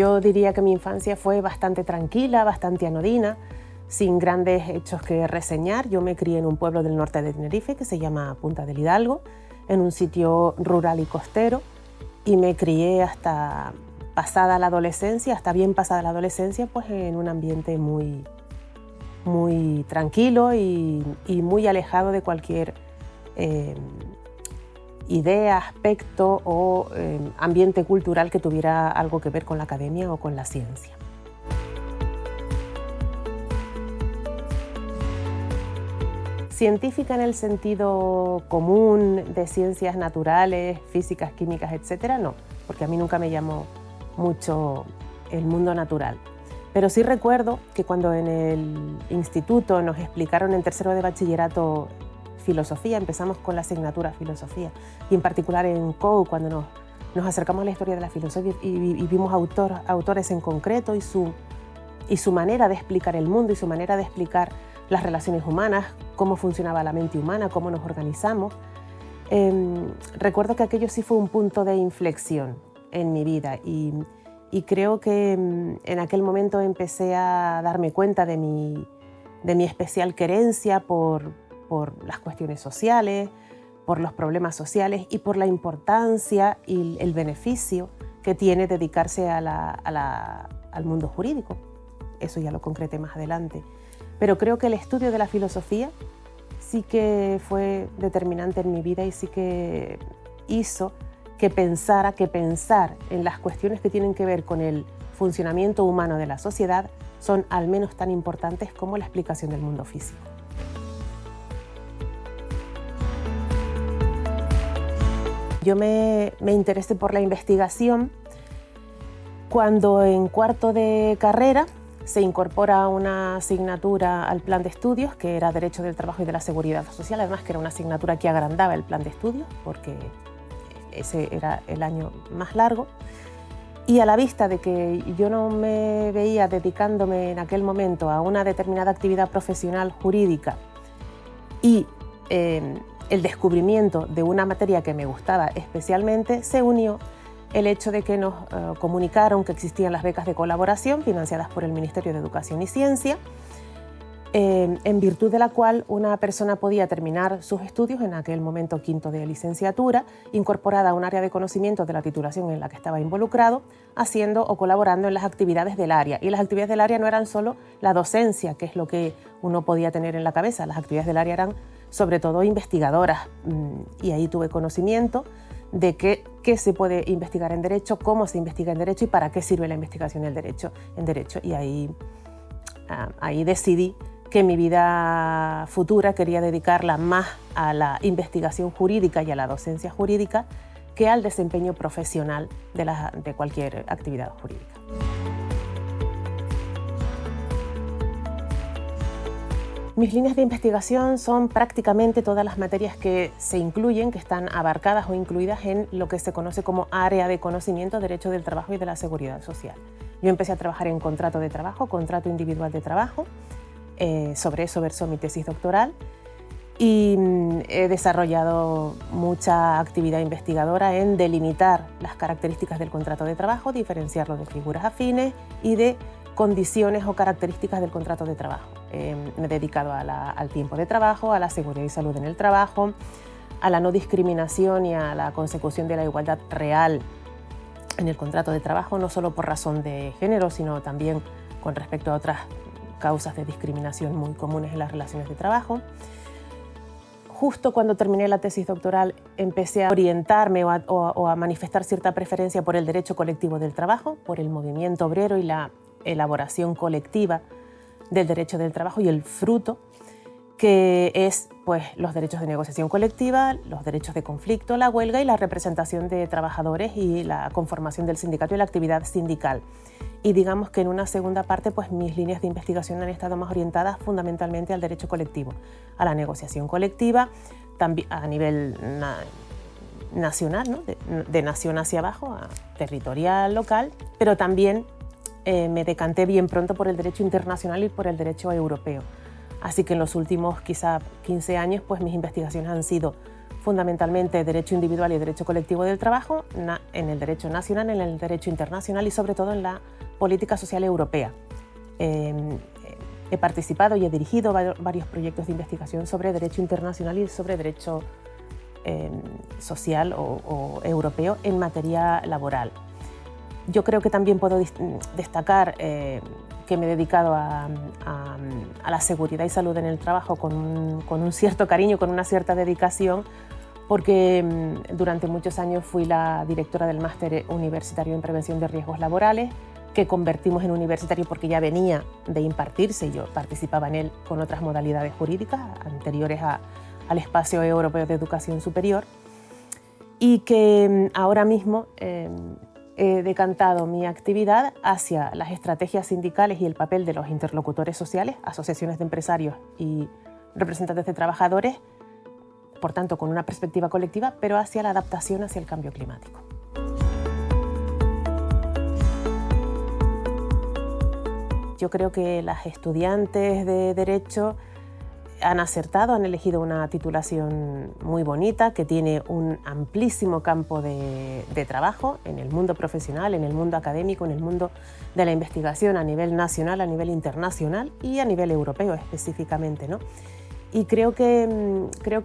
Yo diría que mi infancia fue bastante tranquila, bastante anodina, sin grandes hechos que reseñar. Yo me crié en un pueblo del norte de Tenerife que se llama Punta del Hidalgo, en un sitio rural y costero, y me crié hasta pasada la adolescencia, hasta bien pasada la adolescencia, pues en un ambiente muy tranquilo y muy alejado de cualquier idea, aspecto o ambiente cultural que tuviera algo que ver con la academia o con la ciencia. Científica en el sentido común de ciencias naturales, físicas, químicas, etcétera, no, porque a mí nunca me llamó mucho el mundo natural. Pero sí recuerdo que cuando en el instituto nos explicaron en tercero de bachillerato filosofía, empezamos con la asignatura filosofía, y en particular en COU, cuando nos acercamos a la historia de la filosofía y vimos autores en concreto y su manera de explicar el mundo y su manera de explicar las relaciones humanas, cómo funcionaba la mente humana, cómo nos organizamos. Recuerdo que aquello sí fue un punto de inflexión en mi vida y creo que en aquel momento empecé a darme cuenta de mi especial querencia por las cuestiones sociales, por los problemas sociales y por la importancia y el beneficio que tiene dedicarse al mundo jurídico. Eso ya lo concreté más adelante. Pero creo que el estudio de la filosofía sí que fue determinante en mi vida y sí que hizo que pensar en las cuestiones que tienen que ver con el funcionamiento humano de la sociedad son al menos tan importantes como la explicación del mundo físico. Yo me interesé por la investigación cuando en cuarto de carrera se incorpora una asignatura al plan de estudios que era Derecho del Trabajo y de la Seguridad Social, además que era una asignatura que agrandaba el plan de estudios porque ese era el año más largo. Y a la vista de que yo no me veía dedicándome en aquel momento a una determinada actividad profesional jurídica y el descubrimiento de una materia que me gustaba especialmente, se unió el hecho de que nos comunicaron que existían las becas de colaboración financiadas por el Ministerio de Educación y Ciencia, en virtud de la cual una persona podía terminar sus estudios, en aquel momento quinto de licenciatura, incorporada a un área de conocimiento de la titulación en la que estaba involucrado, haciendo o colaborando en las actividades del área. Y las actividades del área no eran solo la docencia, que es lo que uno podía tener en la cabeza, las actividades del área eran sobre todo investigadoras, y ahí tuve conocimiento de qué se puede investigar en Derecho, cómo se investiga en Derecho y para qué sirve la investigación en Derecho. Y ahí decidí que mi vida futura quería dedicarla más a la investigación jurídica y a la docencia jurídica que al desempeño profesional de cualquier actividad jurídica. Mis líneas de investigación son prácticamente todas las materias que se incluyen, que están abarcadas o incluidas en lo que se conoce como área de conocimiento, Derecho del Trabajo y de la Seguridad Social. Yo empecé a trabajar en contrato de trabajo, contrato individual de trabajo, sobre eso versó mi tesis doctoral y he desarrollado mucha actividad investigadora en delimitar las características del contrato de trabajo, diferenciarlo de figuras afines y de condiciones o características del contrato de trabajo. Me he dedicado al tiempo de trabajo, a la seguridad y salud en el trabajo, a la no discriminación y a la consecución de la igualdad real en el contrato de trabajo, no solo por razón de género, sino también con respecto a otras causas de discriminación muy comunes en las relaciones de trabajo. Justo cuando terminé la tesis doctoral empecé a orientarme o a manifestar cierta preferencia por el derecho colectivo del trabajo, por el movimiento obrero y la elaboración colectiva del derecho del trabajo y el fruto que es pues, los derechos de negociación colectiva, los derechos de conflicto, la huelga y la representación de trabajadores y la conformación del sindicato y la actividad sindical. Y digamos que en una segunda parte pues, mis líneas de investigación han estado más orientadas fundamentalmente al derecho colectivo, a la negociación colectiva, también a nivel nacional, ¿no? de nación hacia abajo, a territorial, local, pero también me decanté bien pronto por el derecho internacional y por el derecho europeo. Así que en los últimos quizá 15 años pues mis investigaciones han sido fundamentalmente derecho individual y derecho colectivo del trabajo, en el derecho nacional, en el derecho internacional y sobre todo en la política social europea. He participado y he dirigido varios proyectos de investigación sobre derecho internacional y sobre derecho social o europeo en materia laboral. Yo creo que también puedo destacar que me he dedicado a la seguridad y salud en el trabajo con un cierto cariño, con una cierta dedicación, porque durante muchos años fui la directora del Máster Universitario en Prevención de Riesgos Laborales, que convertimos en universitario porque ya venía de impartirse y yo participaba en él con otras modalidades jurídicas anteriores al espacio europeo de educación superior, y que ahora mismo he decantado mi actividad hacia las estrategias sindicales y el papel de los interlocutores sociales, asociaciones de empresarios y representantes de trabajadores, por tanto con una perspectiva colectiva, pero hacia la adaptación hacia el cambio climático. Yo creo que las estudiantes de Derecho han acertado, han elegido una titulación muy bonita que tiene un amplísimo campo de trabajo en el mundo profesional, en el mundo académico, en el mundo de la investigación a nivel nacional, a nivel internacional y a nivel europeo específicamente, ¿no? Y creo que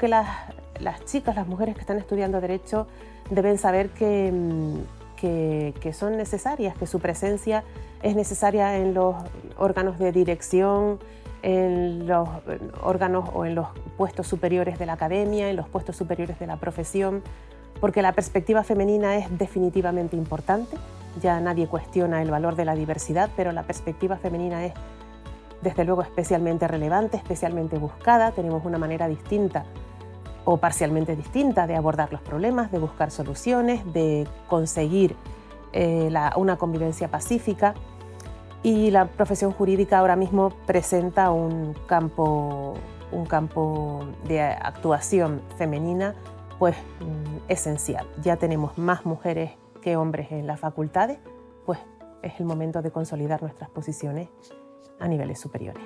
las chicas, las mujeres que están estudiando Derecho deben saber que son necesarias, que su presencia es necesaria en los órganos de dirección, en los órganos o en los puestos superiores de la academia, en los puestos superiores de la profesión, porque la perspectiva femenina es definitivamente importante. Ya nadie cuestiona el valor de la diversidad, pero la perspectiva femenina es desde luego especialmente relevante, especialmente buscada. Tenemos una manera distinta o parcialmente distinta de abordar los problemas, de buscar soluciones, de conseguir una convivencia pacífica. Y la profesión jurídica ahora mismo presenta un campo de actuación femenina pues esencial. Ya tenemos más mujeres que hombres en las facultades, pues es el momento de consolidar nuestras posiciones a niveles superiores.